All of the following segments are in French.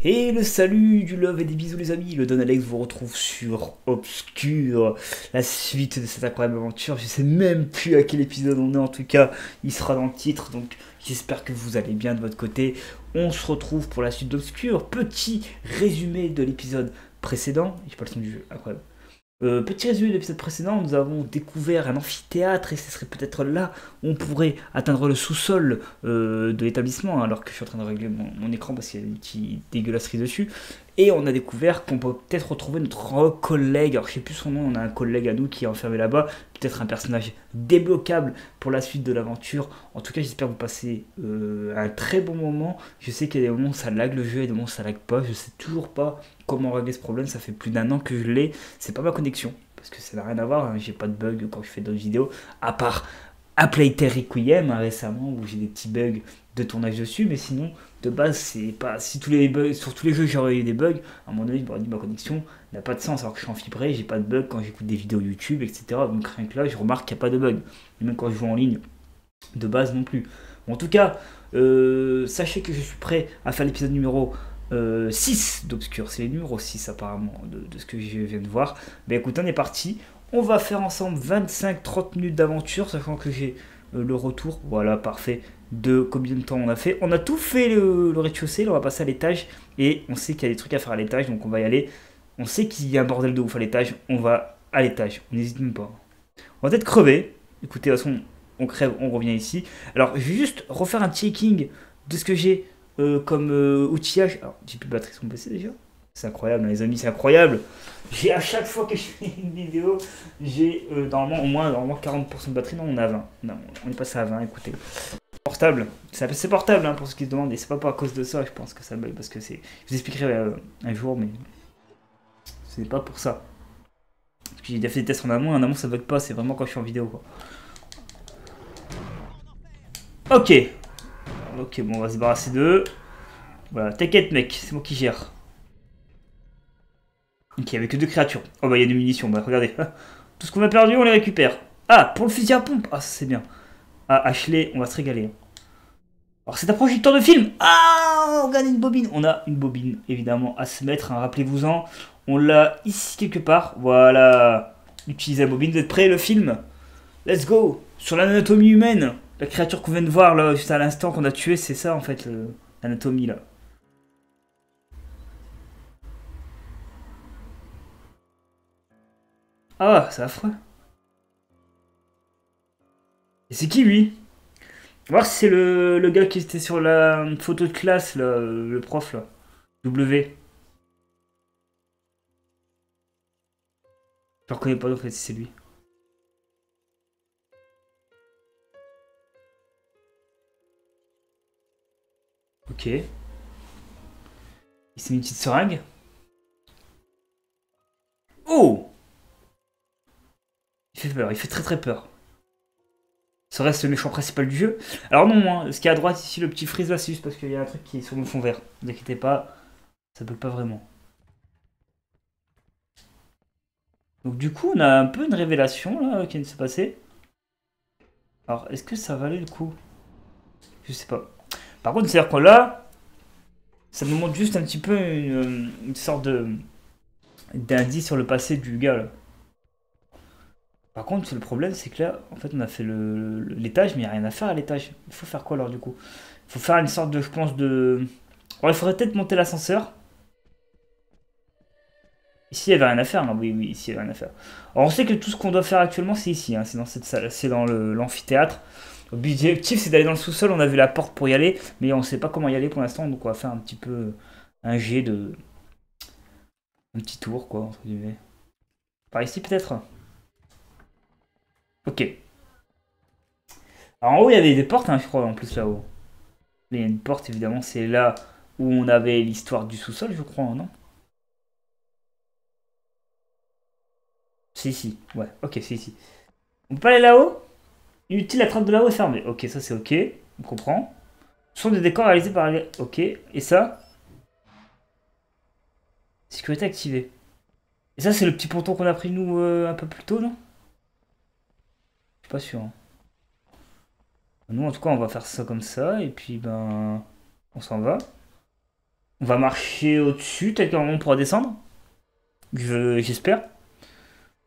Et le salut du love et des bisous les amis, le Don Alex vous retrouve sur Obscure, la suite de cette incroyable aventure. Je sais même plus à quel épisode on est, en tout cas il sera dans le titre, donc j'espère que vous allez bien de votre côté. On se retrouve pour la suite d'Obscure. Petit résumé de l'épisode précédent, j'ai pas le son du jeu, incroyable. Petit résumé de l'épisode précédent, nous avons découvert un amphithéâtre et ce serait peut-être là où on pourrait atteindre le sous-sol de l'établissement, hein, alors que je suis en train de régler mon écran parce qu'il y a des petits dégueulasseries dessus. Et on a découvert qu'on peut peut-être retrouver notre collègue, alors je sais plus son nom, on a un collègue à nous qui est enfermé là-bas, peut-être un personnage débloquable pour la suite de l'aventure. En tout cas, j'espère que vous passez un très bon moment. Je sais qu'il y a des moments où ça lag le jeu et des moments où ça lag pas, je sais toujours pas comment régler ce problème, ça fait plus d'un an que je l'ai. C'est pas ma connexion, parce que ça n'a rien à voir, hein. J'ai pas de bug quand je fais d'autres vidéos, à part A Playtale Requiem hein, récemment, où j'ai des petits bugs de tournage dessus, mais sinon, de base, c'est pas. Si tous les bugs, sur tous les jeux j'aurais eu des bugs, à un moment donné, je m'aurais dit ma connexion n'a pas de sens, alors que je suis en fibré, j'ai pas de bugs quand j'écoute des vidéos YouTube, etc. Donc rien que là, je remarque qu'il n'y a pas de bug. Et même quand je joue en ligne, de base non plus. Bon, en tout cas, sachez que je suis prêt à faire l'épisode numéro 6 d'Obscure. C'est le numéro 6 apparemment de ce que je viens de voir. Ben écoute, on est parti. On va faire ensemble 25-30 minutes d'aventure, sachant que j'ai le retour. Voilà, parfait. De combien de temps on a fait. On a tout fait le rez-de-chaussée, là on va passer à l'étage. Et on sait qu'il y a des trucs à faire à l'étage, donc on va y aller. On sait qu'il y a un bordel de ouf à l'étage. On va à l'étage. On n'hésite même pas. On va peut-être crever. Écoutez, de toute façon, on crève, on revient ici. Alors, je vais juste refaire un checking de ce que j'ai comme outillage. Alors, j'ai plus de batterie sur mon PC déjà. C'est incroyable, hein, les amis, c'est incroyable. J'ai à chaque fois que je fais une vidéo, j'ai normalement au moins normalement 40% de batterie. Non, on a 20. Non, on est passé à 20, écoutez. Portable, c'est portable hein, pour ceux qui se demandent. Et c'est pas à cause de ça, je pense que ça bug. Parce que c'est. Je vous expliquerai un jour, mais c'est pas pour ça. Parce que j'ai déjà fait des tests en amont ça bug pas, c'est vraiment quand je suis en vidéo quoi. Ok, ok, bon, on va se débarrasser d'eux. Voilà, t'inquiète, mec, c'est moi qui gère. Ok, avec que deux créatures. Oh, bah, il y a des munitions, bah, regardez. Tout ce qu'on a perdu, on les récupère. Ah, pour le fusil à pompe. Ah, ça, c'est bien. Ah, Ashley, on va se régaler. Alors, c'est un projecteur de film. Ah, on gagne une bobine. On a une bobine, évidemment, à se mettre. Hein, rappelez-vous-en. On l'a ici quelque part. Voilà. Utilisez la bobine. Vous êtes prêts, le film? Let's go. Sur l'anatomie humaine. La créature qu'on vient de voir, là, juste à l'instant qu'on a tué, c'est ça, en fait, l'anatomie, là. Ah, c'est affreux. Et c'est qui lui? On va voir si c'est le gars qui était sur la photo de classe, là, le prof là. W. Je le reconnais pas en fait si c'est lui. Ok. Il s'est mis une petite seringue. Oh! Il fait peur, il fait très très peur. Ça reste le méchant principal du jeu. Alors non, hein, ce qui est à droite ici, le petit freeze là, c'est juste parce qu'il y a un truc qui est sur mon fond vert. Ne vous inquiétez pas, ça bug pas vraiment. Donc du coup, on a un peu une révélation là qui vient de se passer. Alors, est-ce que ça valait le coup? Je sais pas. Par contre, c'est-à-dire que là, ça nous montre juste un petit peu une sorte de d'indice sur le passé du gars là. Par contre, le problème, c'est que là, en fait, on a fait l'étage, mais il n'y a rien à faire à l'étage. Il faut faire quoi alors du coup? Il faut faire une sorte de, je pense, de. Alors, il faudrait peut-être monter l'ascenseur. Ici, il n'y avait rien à faire, non? Oui, oui, ici, il n'y avait rien à faire. Alors, on sait que tout ce qu'on doit faire actuellement, c'est ici, hein, c'est dans cette salle, c'est dans l'amphithéâtre. L'objectif, c'est d'aller dans le sous-sol. On a vu la porte pour y aller, mais on ne sait pas comment y aller pour l'instant, donc on va faire un petit peu un jet de. Un petit tour, quoi, entre guillemets. Par ici, peut-être? Ok. Alors, en haut, il y avait des portes, hein, je crois, en plus, là-haut. Il y a une porte, évidemment, c'est là où on avait l'histoire du sous-sol, je crois, non? C'est ici. Ouais, ok, c'est ici. On peut pas aller là-haut? Inutile, la trappe de là-haut est fermée. Ok, ça c'est ok. On comprend. Ce sont des décors réalisés par. Ok. Et ça? Sécurité activée. Et ça, c'est le petit ponton qu'on a pris nous un peu plus tôt, non? Je suis pas sûr, hein. Nous, en tout cas, on va faire ça comme ça. Et puis, ben. On s'en va. On va marcher au-dessus, tel qu'un moment on pourra descendre. J'espère.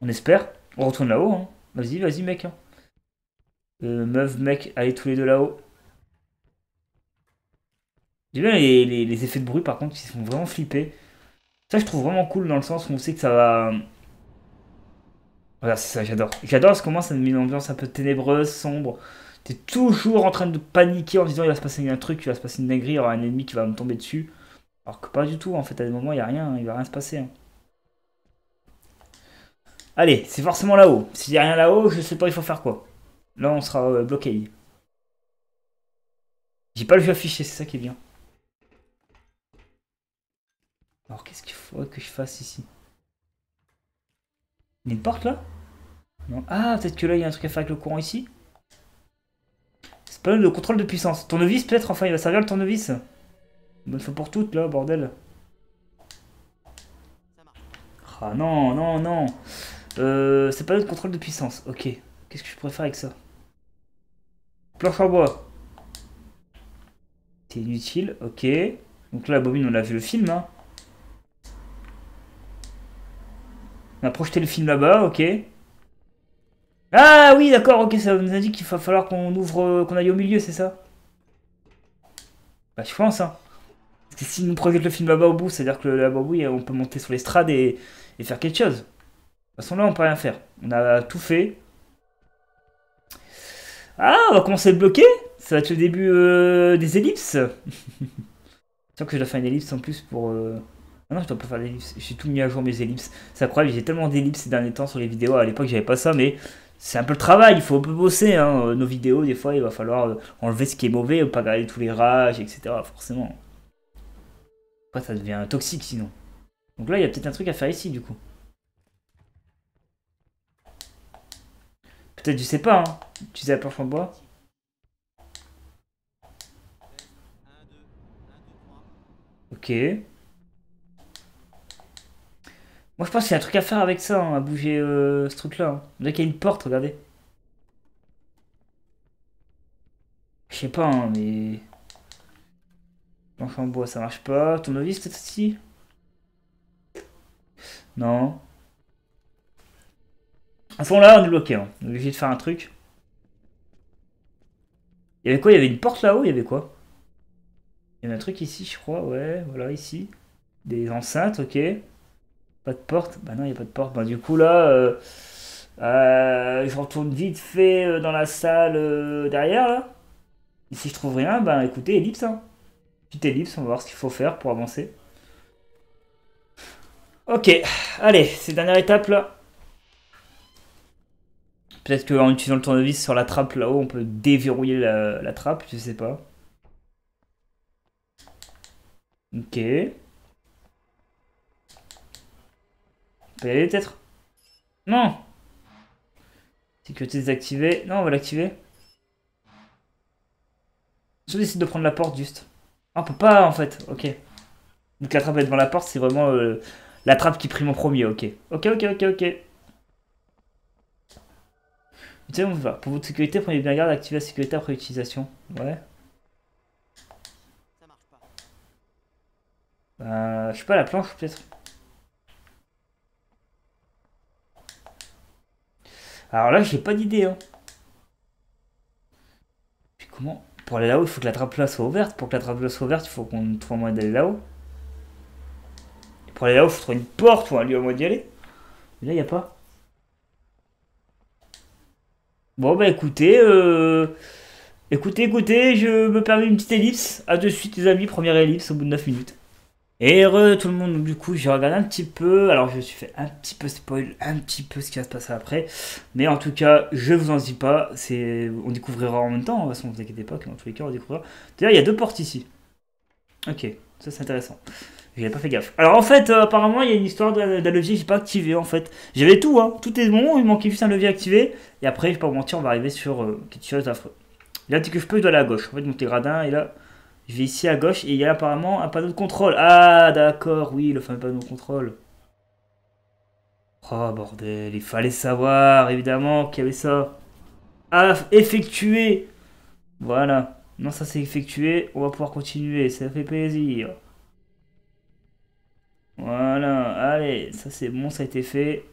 On espère. On retourne là-haut. Hein. Vas-y, vas-y, mec. Hein. Meuf, mec, allez tous les deux là-haut. J'aime bien les effets de bruit, par contre, qui sont vraiment flippés. Ça, je trouve vraiment cool dans le sens où on sait que ça va. Voilà, c'est ça, j'adore. J'adore parce que moi, ça me met une ambiance un peu ténébreuse, sombre. T'es toujours en train de paniquer en disant il va se passer un truc, il va se passer une dinguerie, il y aura un ennemi qui va me tomber dessus. Alors que pas du tout, en fait, à des moments, il n'y a rien, il va rien se passer. Hein. Allez, c'est forcément là-haut. S'il n'y a rien là-haut, je sais pas, il faut faire quoi. Là, on sera bloqué. J'ai pas le jeu affiché, c'est ça qui est bien. Alors, qu'est-ce qu'il faudrait que je fasse ici? Il y a une porte là? Non. Ah, peut-être que là, il y a un truc à faire avec le courant ici? C'est pas le contrôle de puissance. Tournevis, peut-être? Enfin, il va servir le tournevis. Bonne fois pour toutes, là, bordel. Ah non, non, non. C'est pas le contrôle de puissance. Ok. Qu'est-ce que je pourrais faire avec ça? Planche en bois. C'est inutile, ok. Donc là, la bobine, on a vu le film, hein. On a projeté le film là-bas, ok. Ah oui, d'accord, ok, ça nous indique qu'il va falloir qu'on ouvre, qu'on aille au milieu, c'est ça? Bah, je pense, hein. Parce que si nous projette le film là-bas au bout, c'est-à-dire que là-bas au bout, on peut monter sur l'estrade et faire quelque chose. De toute façon, là, on peut rien faire. On a tout fait. Ah, on va commencer à le bloquer. Ça va être le début des ellipses. Sauf que je dois faire une ellipse en plus pour... Ah non, je dois pas faire d'ellipse. J'ai tout mis à jour mes ellipses. C'est incroyable, j'ai tellement d'ellipses ces derniers temps sur les vidéos. À l'époque, j'avais pas ça, mais c'est un peu le travail. Il faut un peu bosser. Hein. Nos vidéos, des fois, il va falloir enlever ce qui est mauvais, pas garder tous les rages, etc. Forcément. Après, ça devient toxique sinon. Donc là, il y a peut-être un truc à faire ici, du coup. Peut-être, je sais pas. Hein. Utiliser la planche en bois. Ok. Moi, je pense qu'il y a un truc à faire avec ça, hein, à bouger ce truc-là. Hein. On dirait qu'il y a une porte, regardez. Je sais pas, hein, mais... Planche en bois, ça marche pas. Tournevis, peut-être ici? Non. À ce moment-là, on est bloqué. Hein. On est obligé de faire un truc. Il y avait quoi? Il y avait une porte là-haut? Il y avait quoi? Il y a un truc ici, je crois. Ouais, voilà, ici. Des enceintes, ok. Pas de porte? Bah non, il n'y a pas de porte. Bah du coup, là... je retourne vite fait dans la salle derrière, là. Et si je trouve rien, bah écoutez, ellipse, hein. Petite ellipse, on va voir ce qu'il faut faire pour avancer. Ok, allez, c'est dernière étape, là. Peut-être qu'en utilisant le tournevis sur la trappe là-haut, on peut déverrouiller la trappe, je sais pas. Ok. On peut y aller peut-être? Non! Sécurité désactivée. Non, on va l'activer. Je décide de prendre la porte juste. Ah, on peut pas en fait, ok. Donc la trappe est devant la porte, c'est vraiment la trappe qui prime en premier, ok. Ok, ok, ok, ok. Tu sais, on va. Pour votre sécurité, prenez bien garde d'activer la sécurité après utilisation. Ouais. Je sais pas, la planche peut-être. Alors là, j'ai pas d'idée, hein. Puis comment? Pour aller là-haut, il faut que la trappe là soit ouverte. Pour que la trappe là soit ouverte, il faut qu'on trouve un moyen d'aller là-haut. Et pour aller là-haut, il faut trouver une porte ou un lieu à moyen d'y aller. Mais là, il a pas. Bon, bah écoutez, écoutez, je me permets une petite ellipse. À de suite, les amis, première ellipse au bout de 9 minutes. Et heureux tout le monde, donc du coup j'ai regardé un petit peu, alors je me suis fait un petit peu spoil, un petit peu ce qui va se passer après, mais en tout cas je vous en dis pas, on découvrira en même temps, de toute façon vous inquiétez pas, que dans tous les cas on découvrira. D'ailleurs il y a deux portes ici, ok, ça c'est intéressant, j'avais pas fait gaffe. Alors en fait apparemment il y a une histoire d'un levier que j'ai pas activé en fait, j'avais tout hein, tout est bon, il manquait juste un levier activé, et après je vais pas vous mentir on va arriver sur quelque chose d'affreux. Là dès que je peux je dois aller à gauche, en fait monter gradin et là... Je vais ici à gauche et il y a apparemment un panneau de contrôle. Ah, d'accord, oui, le fameux panneau de contrôle. Oh, bordel, il fallait savoir, évidemment, qu'il y avait ça. Ah, effectué. Voilà. Non, ça c'est effectué. On va pouvoir continuer, ça fait plaisir. Voilà, allez, ça c'est bon, ça a été fait.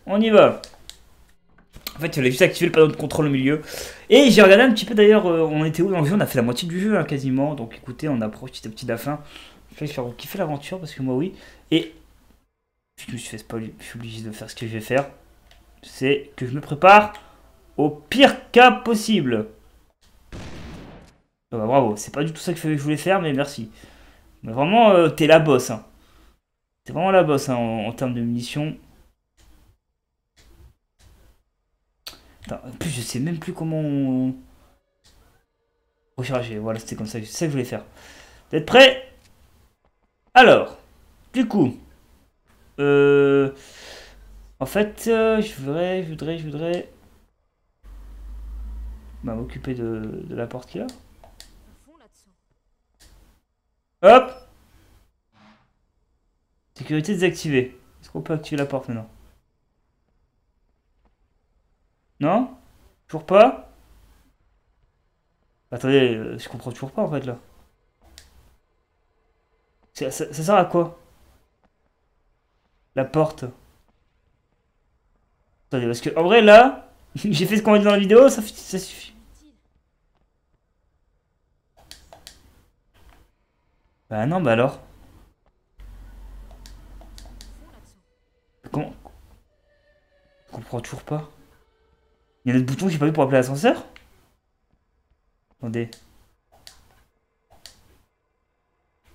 On y va. En fait, il fallait juste activer le panneau de contrôle au milieu. Et j'ai regardé un petit peu d'ailleurs, on était où dans le jeu, on a fait la moitié du jeu hein, quasiment. Donc écoutez, on approche petit à petit de la fin. Je vais faire kiffer l'aventure parce que moi oui. Et je me suis fait spoiler, je suis obligé de faire ce que je vais faire. C'est que je me prépare au pire cas possible. Ah bah, bravo, c'est pas du tout ça que je voulais faire, mais merci. Mais vraiment, t'es la boss. Hein. T'es vraiment la boss hein, en termes de munitions. Attends, en plus, je sais même plus comment recharger. Voilà, c'était comme ça, c'est ça que je voulais faire. Vous êtes prêts? Alors, du coup, euh, en fait, je voudrais bah, m'occuper de la porte qu'il y a. Hop! Sécurité désactivée. Est-ce qu'on peut activer la porte maintenant? Non? Toujours pas? Attendez, je comprends toujours pas en fait là. Ça sert à quoi? La porte. Attendez, parce que en vrai là, j'ai fait ce qu'on a dit dans la vidéo, ça suffit. Bah non, bah alors. Comment? Je comprends toujours pas. Il y a un autre bouton que j'ai pas vu pour appeler l'ascenseur? Attendez.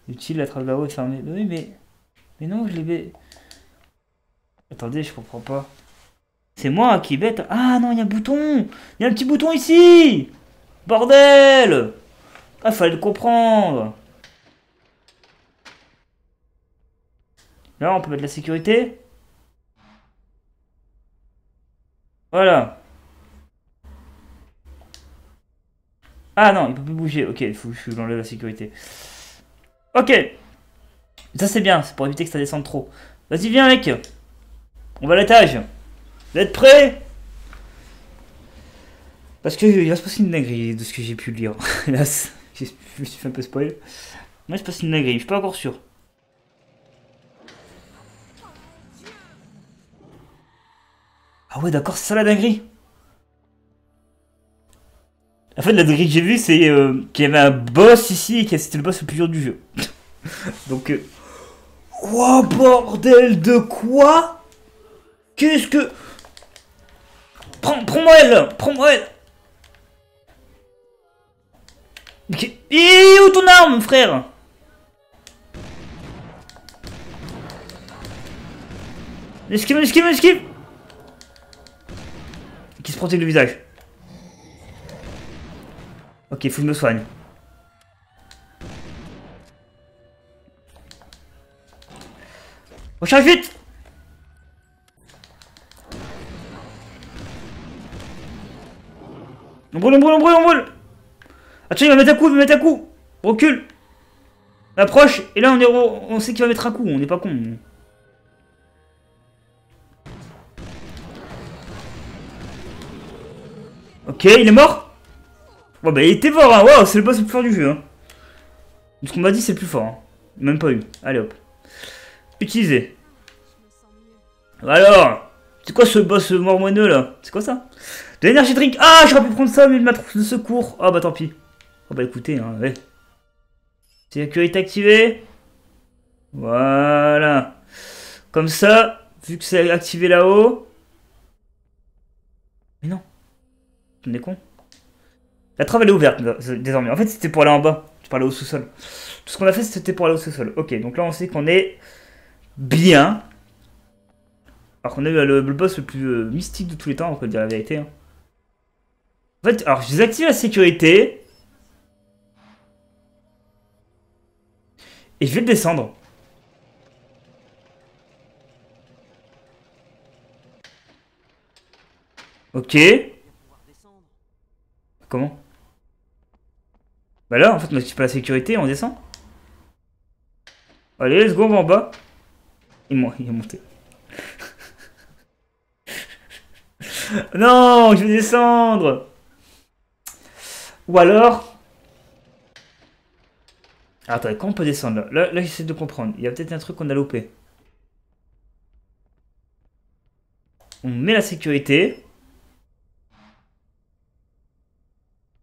Utile, la trappe là-haut est fermée. Oui, mais. Mais non, je l'ai. Attendez, je comprends pas. C'est moi qui est bête. Ah non, il y a un bouton! Il y a un petit bouton ici! Bordel! Ah, fallait le comprendre. Là, on peut mettre la sécurité. Voilà. Ah non, il peut plus bouger. Ok, il faut que je l'enlève la sécurité. Ok. Ça, c'est bien. C'est pour éviter que ça descende trop. Vas-y, viens, mec. On va à l'étage. Vous êtes prêts? Parce que il va se passer une dinguerie de ce que j'ai pu lire. Hélas, je me suis fait un peu spoil. Mais il se passe une dinguerie. Je suis pas encore sûr. Ah ouais, d'accord, c'est ça la dinguerie. En fait, la dinguerie que j'ai vue, c'est qu'il y avait un boss ici et que c'était le boss le plus dur du jeu. Donc, oh bordel de quoi? Qu'est-ce que... Prends-moi elle! Prends-moi elle! Et où ton arme, frère? Esquive, esquive, esquive! Qui se protège le visage. Ok, faut que je me soigne. Recharge vite! On brûle, on brûle, on brûle, on brûle! Attends, il va mettre un coup, il va mettre un coup! Recule! Approche, et là on sait qu'il va mettre un coup, on n'est pas con. Ok, il est mort? Bon bah il était fort, hein. Waouh, c'est le boss le plus fort du jeu. Hein. Ce qu'on m'a dit, c'est le plus fort. Hein. Même pas eu. Allez hop. Utiliser. Alors, c'est quoi ce boss mormoneux là? C'est quoi ça? De l'énergie drink. Ah, j'aurais pu prendre ça, mais de ma trousse de secours. Ah bah tant pis. Oh bah écoutez, hein, ouais. Sécurité activée. Voilà. Comme ça, vu que c'est activé là-haut. Mais non. On est con. La trappe elle est ouverte désormais. En fait, c'était pour aller en bas. Je parlais au sous-sol. Tout ce qu'on a fait, c'était pour aller au sous-sol. Ok, donc là, on sait qu'on est bien. Alors qu'on a eu le boss le plus mystique de tous les temps, on peut dire la vérité. Hein. En fait, alors je désactive la sécurité. Et je vais le descendre. Ok. Comment? Bah là, en fait, on active pas la sécurité, on descend. Allez, let's go, on va en bas. Il est monté. Non, je vais descendre. Ou alors... Attends, comment on peut descendre là? Là, j'essaie de comprendre. Il y a peut-être un truc qu'on a loupé. On met la sécurité.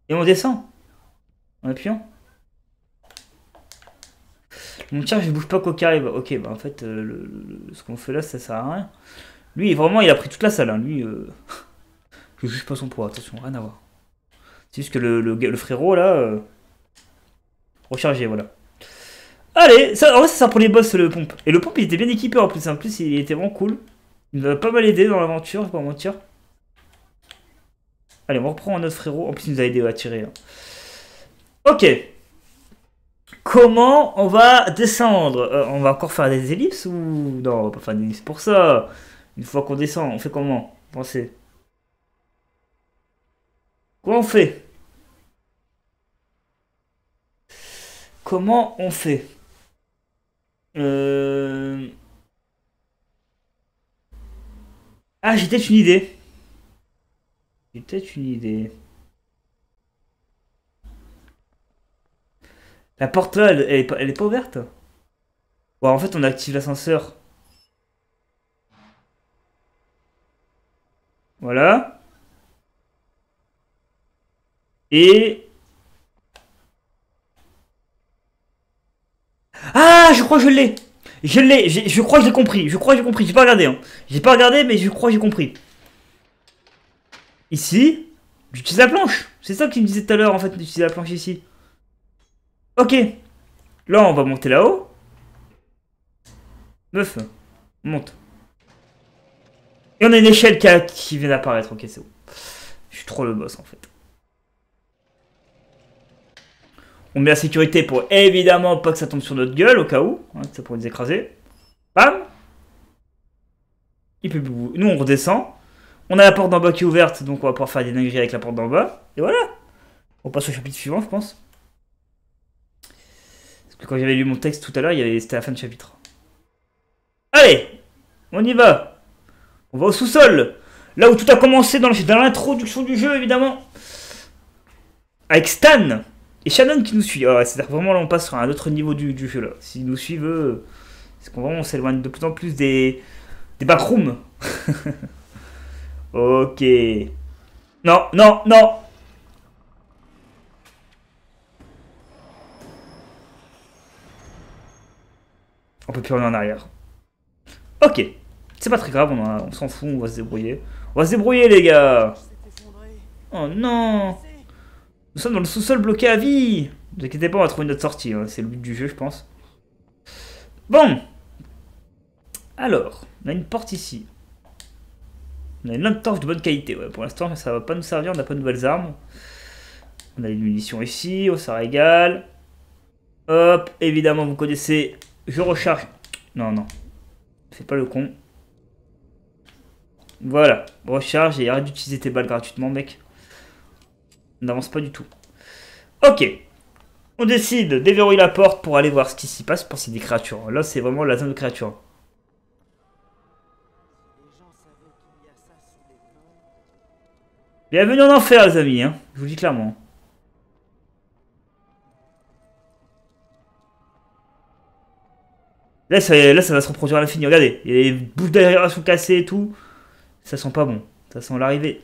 Et on descend. En appuyant. Mon charge, je bouge pas quoi qu'il arrive. Ok, bah en fait, ce qu'on fait là, ça sert à rien. Lui, vraiment, il a pris toute la salle. Hein. Lui, je juge pas son poids. Attention, rien à voir. C'est juste que le frérot là. Rechargé, voilà. Allez, ça, en vrai, ça sert pour les boss le pompe. Et le pompe, il était bien équipé en plus. En plus, il était vraiment cool. Il nous a pas mal aidé dans l'aventure, je vais pas mentir. Allez, on reprend notre frérot. En plus, il nous a aidé à tirer. Hein. Ok. Comment on va descendre on va encore faire des ellipses ou... Non, on va pas faire des ellipses pour ça. Une fois qu'on descend, on fait comment? Pensez. Comment on fait? Comment on fait? euh... Ah, j'ai peut-être une idée. J'ai peut-être une idée. La porte là, elle est pas ouverte? Bon, en fait, on active l'ascenseur. Voilà. Et... Ah, je crois que je l'ai. Je l'ai. Je crois que j'ai compris. Je crois que j'ai compris. J'ai pas regardé. Hein. J'ai pas regardé, mais je crois que j'ai compris. Ici, j'utilise la planche. C'est ça qu'il me disait tout à l'heure, en fait, d'utiliser la planche ici. Ok. Là, on va monter là-haut. Meuf, monte. Et on a une échelle qui vient d'apparaître. Ok, c'est bon. Je suis trop le boss, en fait. On met la sécurité pour évidemment pas que ça tombe sur notre gueule, au cas où. Hein, ça pourrait nous écraser. Bam. Il peut plus bouger. Nous, on redescend. On a la porte d'en bas qui est ouverte, donc on va pouvoir faire des dingueries avec la porte d'en bas. Et voilà. On passe au chapitre suivant, je pense. Parce que quand j'avais lu mon texte tout à l'heure, c'était la fin de chapitre. Allez, on y va. On va au sous-sol. Là où tout a commencé dans l'introduction du jeu, évidemment. Avec Stan et Shannon qui nous suit. Ah, c'est-à-dire vraiment là, on passe sur un autre niveau du jeu là. S'ils nous suivent, c'est qu'on vraiment s'éloigne de plus en plus des backrooms. Ok. Non, non, non. On peut plus revenir en arrière. Ok. C'est pas très grave, on s'en fout, on va se débrouiller. On va se débrouiller, les gars. Oh non. Nous sommes dans le sous-sol bloqué à vie. Ne vous inquiétez pas, on va trouver notre sortie. Hein. C'est le but du jeu, je pense. Bon. Alors, on a une porte ici. On a une lampe torche de bonne qualité. Ouais, pour l'instant, ça va pas nous servir, on n'a pas de nouvelles armes. On a une munition ici, oh, ça régale. Hop, évidemment, vous connaissez. Je recharge. Non, non. Fais pas le con. Voilà, recharge et arrête d'utiliser tes balles gratuitement, mec. On n'avance pas du tout. Ok. On décide de déverrouiller la porte pour aller voir ce qui s'y passe pour ces des créatures. Là, c'est vraiment la zone de créatures. Bienvenue en enfer, les amis. Hein. Je vous le dis clairement. Là, ça va se reproduire à l'infini. Regardez, il y a les bouches d'aération cassées et tout. Ça sent pas bon. Ça sent l'arrivée.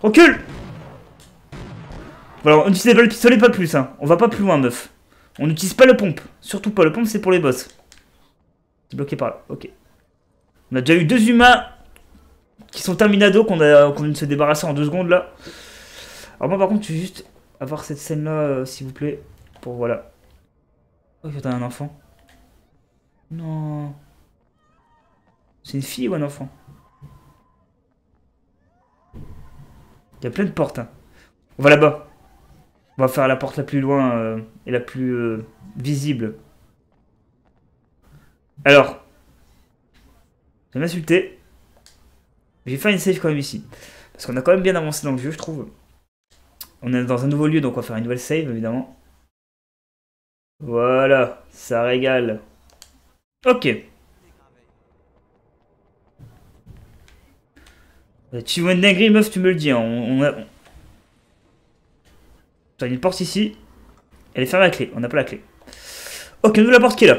Recule. Voilà, on utilise pas le pistolet, pas plus. Hein. On va pas plus loin, meuf. On n'utilise pas le pompe. Surtout pas. Le pompe, c'est pour les boss. C'est bloqué par là. Ok. On a déjà eu 2 humains qui sont terminado qu'on vient de se débarrasser en 2 secondes là. Alors moi par contre je vais juste avoir cette scène là s'il vous plaît. Pour voilà. Oh il y a un enfant. Non. C'est une fille ou un enfant? Il y a plein de portes. Hein. On va là-bas. On va faire la porte la plus loin et la plus visible. Alors. Je vais m'insulter. J'ai fait une save quand même ici. Parce qu'on a quand même bien avancé dans le jeu, je trouve. On est dans un nouveau lieu, donc on va faire une nouvelle save, évidemment. Voilà, ça régale. Ok. Tu vois une dinguerie, meuf, tu me le dis. Hein. T'as une porte ici. Elle est fermée à la clé. On n'a pas la clé. Ok, nous la porte qui est là.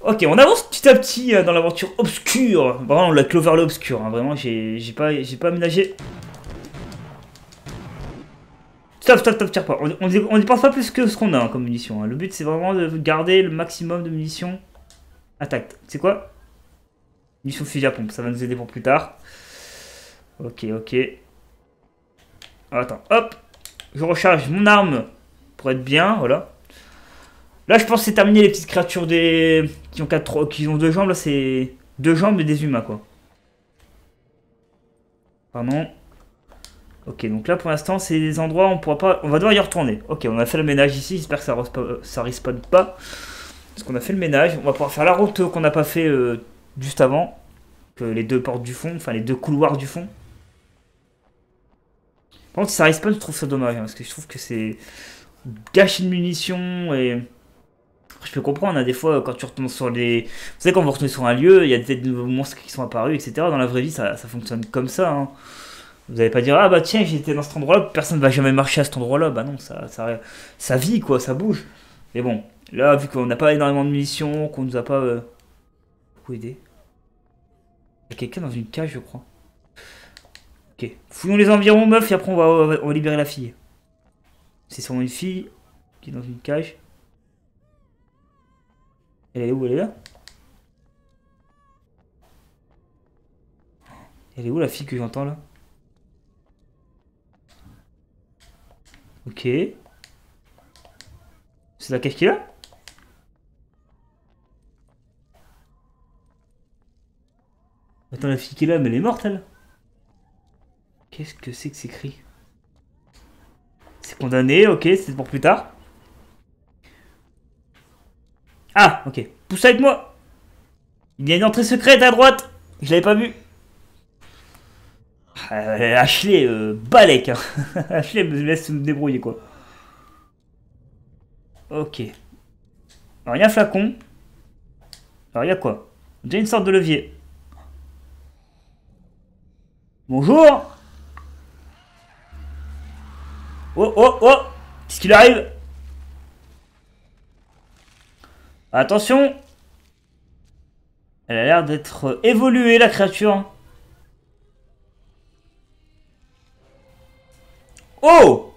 Ok, on avance petit à petit dans l'aventure obscure. Vraiment, la clover l'obscure. Hein. Vraiment, j'ai pas aménagé. Stop, tire pas. On dépense pas plus que ce qu'on a hein, comme munitions. Hein. Le but, c'est vraiment de garder le maximum de munitions. Attaque. C'est quoi? Munitions fusil à pompe. Ça va nous aider pour plus tard. Ok. Attends, hop. Je recharge mon arme pour être bien, voilà. Là, je pense que c'est terminé les petites créatures qui ont 2 jambes. Là, c'est 2 jambes et des humains, quoi. Pardon. Ok, donc là, pour l'instant, c'est des endroits où on pourra pas... On va devoir y retourner. Ok, on a fait le ménage ici. J'espère que ça respawn pas. Parce qu'on a fait le ménage. On va pouvoir faire la route qu'on n'a pas fait juste avant. Que les 2 portes du fond. Enfin, les 2 couloirs du fond. Par contre, si ça respawn, je trouve ça dommage. Hein, parce que je trouve que c'est... gâcher de munitions et... Je peux comprendre, hein, des fois, quand tu retournes sur les... Vous savez, quand vous retournez sur un lieu, il y a des nouveaux monstres qui sont apparus, etc. Dans la vraie vie, ça fonctionne comme ça. Hein. Vous n'allez pas dire, ah bah tiens, j'étais dans cet endroit-là, personne ne va jamais marcher à cet endroit-là. Bah non, ça vit, quoi, ça bouge. Mais bon, là, vu qu'on n'a pas énormément de munitions, qu'on nous a pas beaucoup aidé. Il y a quelqu'un dans une cage, je crois. Ok, fouillons les environs, meuf, et après on va libérer la fille. C'est sûrement une fille qui est dans une cage. Elle est où? Elle est là? Elle est où la fille que j'entends là? Ok. C'est la cage qui est là? Attends, la fille qui est là, mais elle est morte elle. Qu'est-ce que c'est que ces cris? C'est condamné, ok, c'est pour plus tard. Ah, ok. Pousse avec moi. Il y a une entrée secrète à droite. Je l'avais pas vue. Ashley, balèque. Hein. Ashley me laisse me débrouiller, quoi. Ok. Alors, il y a un flacon. Alors, il y a quoi? Déjà une sorte de levier. Bonjour. Oh. Qu'est-ce qu'il arrive? Attention. Elle a l'air d'être évoluée, la créature. Oh!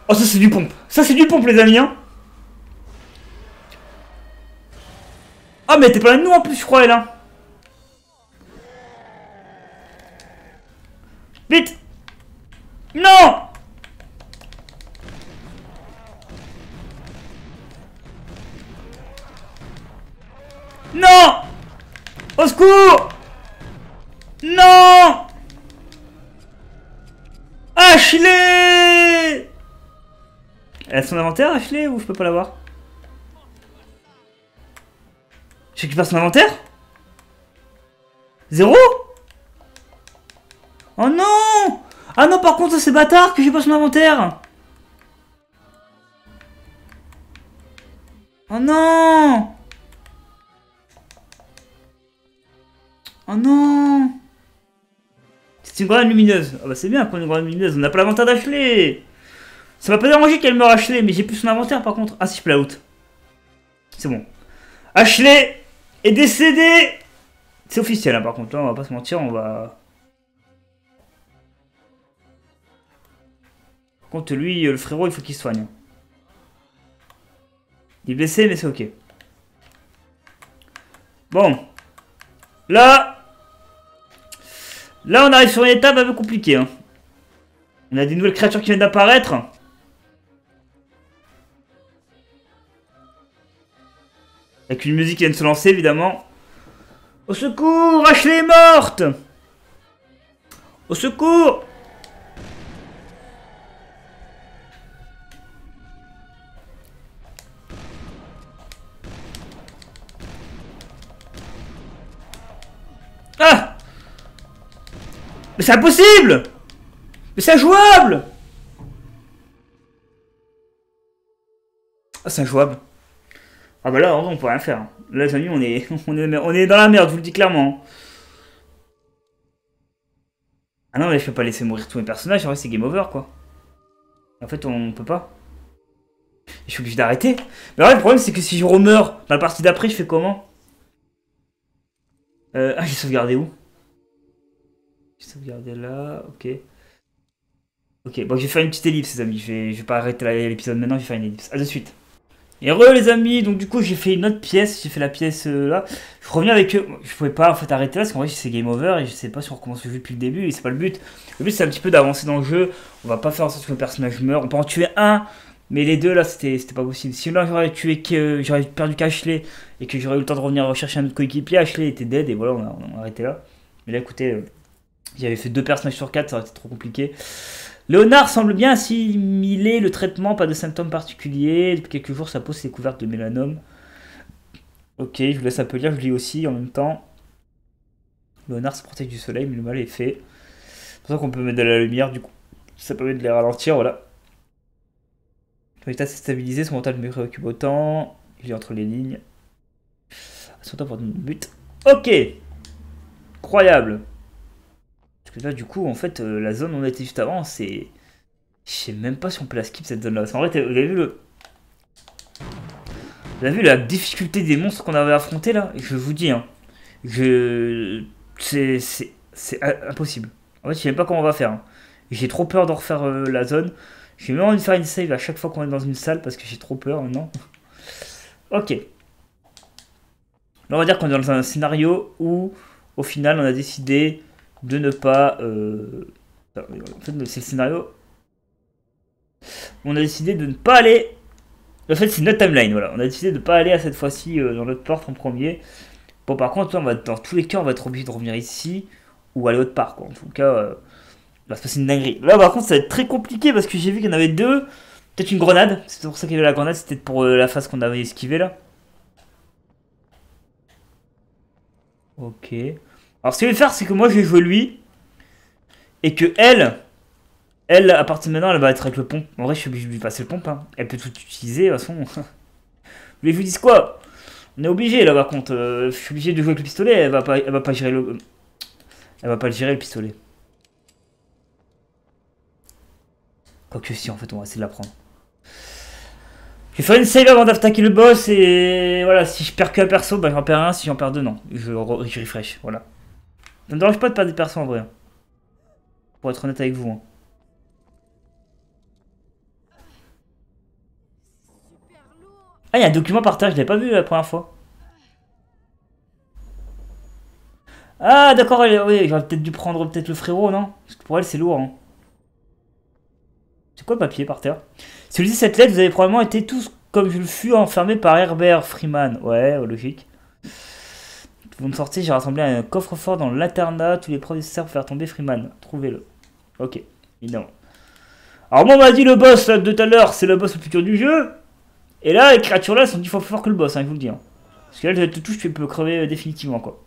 Oh, ça c'est du pompe. Ça c'est du pompe, les amis, hein. Ah, mais t'es pas loin de nous en plus, je crois, elle, hein. Vite! Non! Non! Au secours! Non! Ashley! Elle a son inventaire, Ashley, ou je peux pas l'avoir? Je récupère son inventaire? 0? Oh non! Ah non, par contre, c'est bâtard que j'ai pas son inventaire! Oh non! Oh non! C'est une grenade lumineuse. Ah bah c'est bien qu'on ait une grenade lumineuse. On n'a pas l'inventaire d'Ashley. Ça m'a pas dérangé qu'elle meure Ashley, mais j'ai plus son inventaire par contre. Ah si, je peux la out. C'est bon. Ashley est décédée. C'est officiel hein, par contre. Là on va pas se mentir, on va... Par contre lui, le frérot, il faut qu'il se soigne. Il est blessé mais c'est ok. Bon. Là, on arrive sur une étape un peu compliquée. Hein. On a des nouvelles créatures qui viennent d'apparaître. Avec une musique qui vient de se lancer, évidemment. Au secours, Ashley est morte! Au secours! Ah! Mais c'est impossible! Mais c'est injouable! Ah, c'est injouable. Ah bah là, en vrai, on peut rien faire. Là, les amis, on est dans la merde, je vous le dis clairement. Ah non, mais je peux pas laisser mourir tous mes personnages, en vrai c'est game over quoi. En fait on peut pas. Je suis obligé d'arrêter. Mais ouais, le problème c'est que si je remeurs dans la partie d'après, je fais comment? Ah, j'ai sauvegardé où? J'ai sauvegardé là, ok. Ok, bon je vais faire une petite ellipse les amis, je vais pas arrêter l'épisode maintenant, je vais faire une ellipse. A de suite. Et re les amis, donc du coup j'ai fait une autre pièce, j'ai fait la pièce là. Je reviens avec eux, je pouvais pas en fait arrêter là parce qu'en vrai c'est game over et je sais pas si on recommence le jeu depuis le début et c'est pas le but. Le but c'est un petit peu d'avancer dans le jeu, on va pas faire en sorte que le personnage meure, on peut en tuer un, mais les deux là c'était pas possible. Si là j'aurais tué que j'aurais perdu qu'Ashley et que j'aurais eu le temps de revenir rechercher un autre coéquipier, Ashley était dead et voilà on a arrêté là. Mais là écoutez, j'avais fait 2 personnages sur 4, ça aurait été trop compliqué. Léonard semble bien assimiler le traitement, pas de symptômes particuliers. Depuis quelques jours, sa peau s'est couverte de mélanome. Ok, je vous laisse un peu lire, je lis aussi en même temps. Léonard se protège du soleil, mais le mal est fait. C'est pour ça qu'on peut mettre de la lumière, du coup. Ça permet de les ralentir, voilà. Son état s'est stabilisé, son mental me préoccupe autant. Il est entre les lignes. Son temps pour mon but. Ok! Incroyable! Parce que là, du coup, en fait, la zone où on était juste avant, c'est... Je sais même pas si on peut la skip cette zone-là. En vrai, vous avez vu le... Vous avez vu la difficulté des monstres qu'on avait affrontés là? Je vous dis, hein. C'est impossible. En fait, je sais même pas comment on va faire. Hein. J'ai trop peur de refaire la zone. J'ai même envie de faire une save à chaque fois qu'on est dans une salle parce que j'ai trop peur maintenant. Ok. Là, on va dire qu'on est dans un scénario où, au final, on a décidé de ne pas... En fait, c'est le scénario... On a décidé de ne pas aller... En fait, c'est notre timeline, voilà. On a décidé de ne pas aller à cette fois-ci dans notre porte en premier. Bon, par contre, on va, dans tous les cas, on va être obligé de revenir ici ou aller autre part, quoi. En tout cas, il va se passer une dinguerie. Là, par contre, ça va être très compliqué parce que j'ai vu qu'il y en avait deux. Peut-être une grenade. C'est pour ça qu'il y avait la grenade. C'était pour la phase qu'on avait esquivée, là. Ok. Alors, ce que je vais faire, c'est que moi, je vais jouer lui. Et que elle, à partir de maintenant, elle va être avec le pompe. En vrai, je suis obligé de lui passer le pompe. Hein. Elle peut tout utiliser, de toute façon. Vous voulez que je vous dise quoi? On est obligé là par contre, je suis obligé de jouer avec le pistolet, elle va pas gérer le... Elle va pas le gérer le pistolet. Quoique si en fait on va essayer de la prendre. Je vais faire une save avant d'attaquer le boss et voilà, si je perds qu'un perso, bah j'en perds un, si j'en perds deux non. Je refresh, voilà. Ça me dérange pas de perdre des persos en vrai. Hein. Pour être honnête avec vous. Hein. Ah, il y a un document par terre, je l'avais pas vu la première fois. Ah d'accord, oui, j'aurais peut-être dû prendre peut-être le frérot, non? Parce que pour elle c'est lourd. Hein. C'est quoi le papier par terre? Si vous lisez cette lettre, vous avez probablement été tous comme je le fus enfermé par Herbert Freeman. Ouais, logique. Vous me sortez, j'ai rassemblé un coffre-fort dans l'internat, tous les produits nécessaires pour faire tomber Freeman. Trouvez-le. Ok, évidemment. Alors moi on m'a dit le boss là, de tout à l'heure, c'est le boss le plus dur du jeu. Et là, les créatures là sont 10 fois plus fortes que le boss, hein, je vous le dis. Hein. Parce que là, je te touche, tu peux crever définitivement quoi.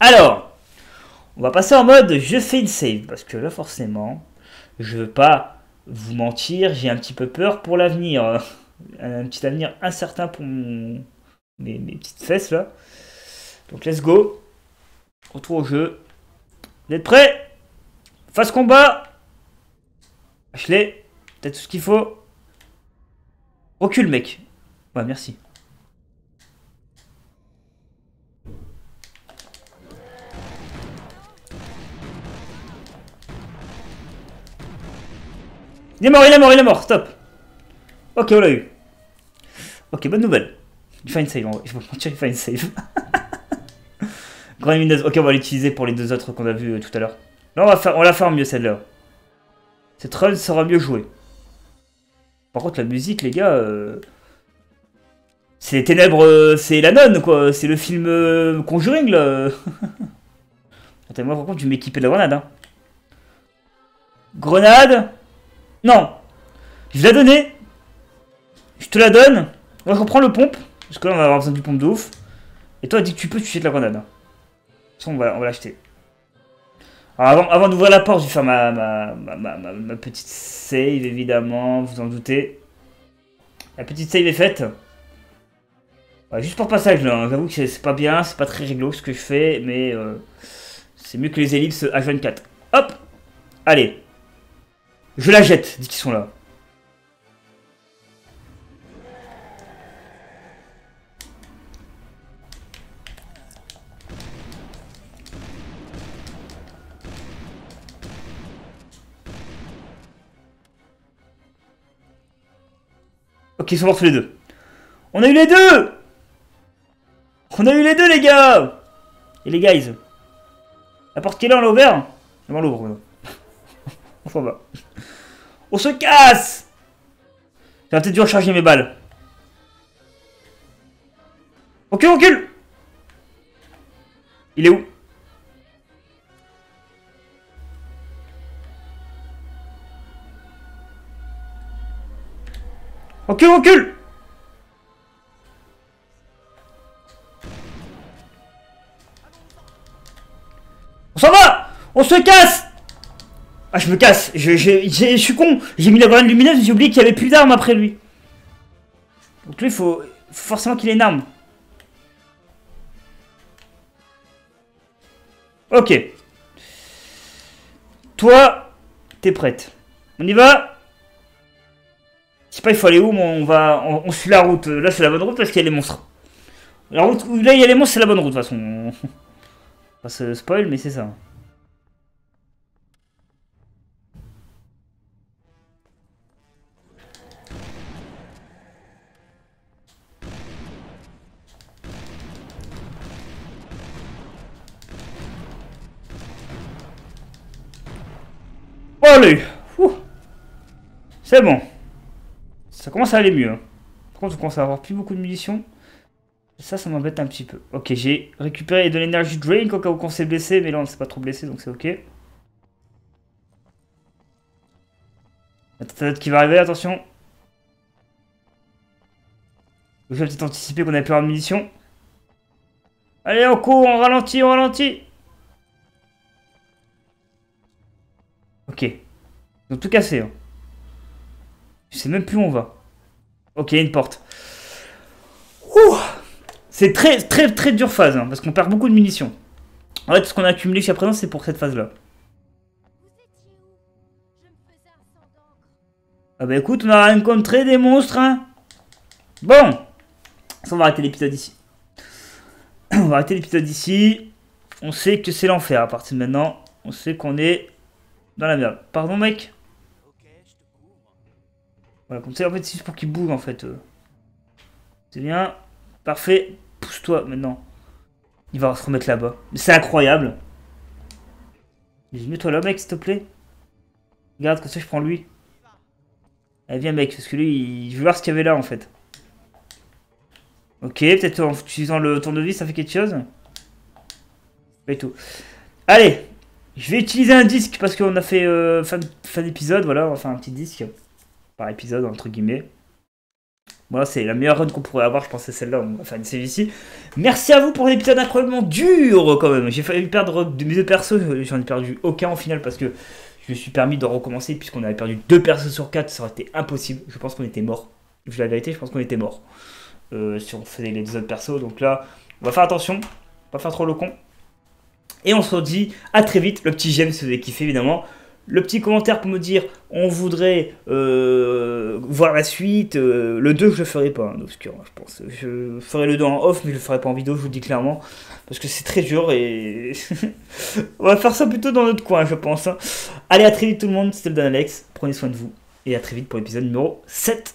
Alors, on va passer en mode je fais une save. Parce que là forcément, je veux pas vous mentir, j'ai un petit peu peur pour l'avenir. Un petit avenir incertain pour mes petites fesses là. Donc let's go. Retour au jeu. Vous êtes prêts? Phase combat. Ashley, t'as tout ce qu'il faut. Recule mec. Ouais, merci. Il est mort, il est mort, il est mort, stop. Ok, on l'a eu. Ok, bonne nouvelle. Il fait une save en vrai. Je vais pas mentir, il fait une save. Grand lumineuse. Ok, on va l'utiliser pour les deux autres qu'on a vu tout à l'heure. Là, on la faire mieux celle-là. Cette run sera mieux jouée. Par contre, la musique, les gars. C'est les ténèbres. C'est la nonne, quoi. C'est le film Conjuring, là. Attends, moi, par contre, je vais m'équiper de la grenade. Hein. Grenade. Non. Je vais la donner. Je te la donne. On va reprendre le pompe. Parce que là, on va avoir besoin du pompe de ouf. Et toi, dis que tu peux, tu jettes la grenade. Hein. De toute façon, on va l'acheter. Alors, avant d'ouvrir la porte, je vais faire ma petite save, évidemment. Vous en doutez. La petite save est faite. Ouais, juste pour passage, là. Hein. J'avoue que c'est pas bien. C'est pas très réglo ce que je fais. Mais C'est mieux que les ellipses H24. Hop. Allez. Je la jette, dit qu'ils sont là. Ok, ils sont morts tous les deux. On a eu les deux! On a eu les deux, les gars! Et les guys? La porte qui est là, on l'a ouvert? On l'ouvre maintenant. On s'en va. On se casse! J'ai peut-être dû recharger mes balles. Ok, on recule! Il est où? Ok, on recule! On s'en va! On se casse! Ah, je me casse. Je suis con. J'ai mis la grenade lumineuse, j'ai oublié qu'il y avait plus d'armes après lui. Donc lui, il faut forcément qu'il ait une arme. Ok. Toi, t'es prête. On y va? Je sais pas, il faut aller où, mais on suit la route. Là, c'est la bonne route parce qu'il y a les monstres. La route où là, il y a les monstres, c'est la bonne route, de toute façon. Pas se spoil, mais c'est ça. Allez. C'est bon. Ça commence à aller mieux. Hein. Par contre, on commence à avoir plus beaucoup de munitions. Ça m'embête un petit peu. Ok, j'ai récupéré de l'énergie drink au cas où on s'est blessé, mais là on ne s'est pas trop blessé, donc c'est ok. La tête qui va arriver, attention. Je vais peut-être anticiper qu'on avait plus de munitions. Allez, on court, on ralentit, on ralentit. Ok. Ils ont tout cassé. Hein. Je sais même plus où on va. Ok, il y a une porte. Ouh. C'est très dure phase, hein, parce qu'on perd beaucoup de munitions. En fait, ce qu'on a accumulé jusqu'à présent, c'est pour cette phase-là. Ah bah écoute, on a rencontré des monstres, hein. Bon. On va arrêter l'épisode ici. On va arrêter l'épisode ici. On sait que c'est l'enfer à partir de maintenant. On sait qu'on est dans la merde. Pardon, mec. Voilà, comme ça, en fait, c'est juste pour qu'il bouge, en fait. C'est bien. Parfait. Pousse-toi, maintenant. Il va se remettre là-bas. C'est incroyable. Mets-toi là, mec, s'il te plaît. Regarde, comme ça, je prends lui. Allez, viens, mec, parce que lui, je veux voir ce qu'il y avait là, en fait. Ok, peut-être en utilisant le tournevis, ça fait quelque chose. Pas du tout. Allez, je vais utiliser un disque parce qu'on a fait fin d'épisode. Voilà, on va faire un petit disque par épisode, entre guillemets. Voilà, c'est la meilleure run qu'on pourrait avoir, je pense, c'est celle-là. On va faire une série ici. Merci à vous pour l'épisode incroyablement dur, quand même. J'ai failli perdre de mes deux persos. J'en ai perdu aucun en final parce que je me suis permis de recommencer. Puisqu'on avait perdu 2 persos sur 4, ça aurait été impossible. Je pense qu'on était mort. Je dis la vérité, je pense qu'on était mort. Si on faisait les 2 autres persos. Donc là, on va faire attention. Pas faire trop le con. Et on se redit à très vite. Le petit j'aime si vous avez kiffé, évidemment. Le petit commentaire pour me dire on voudrait voir la suite. Le 2 je le ferai pas, hein, obscur, je pense. Je ferai le 2 en off, mais je le ferai pas en vidéo, je vous le dis clairement. Parce que c'est très dur et on va faire ça plutôt dans notre coin, je pense. Hein. Allez, à très vite tout le monde, c'était le Don Alex. Prenez soin de vous. Et à très vite pour l'épisode numéro 7.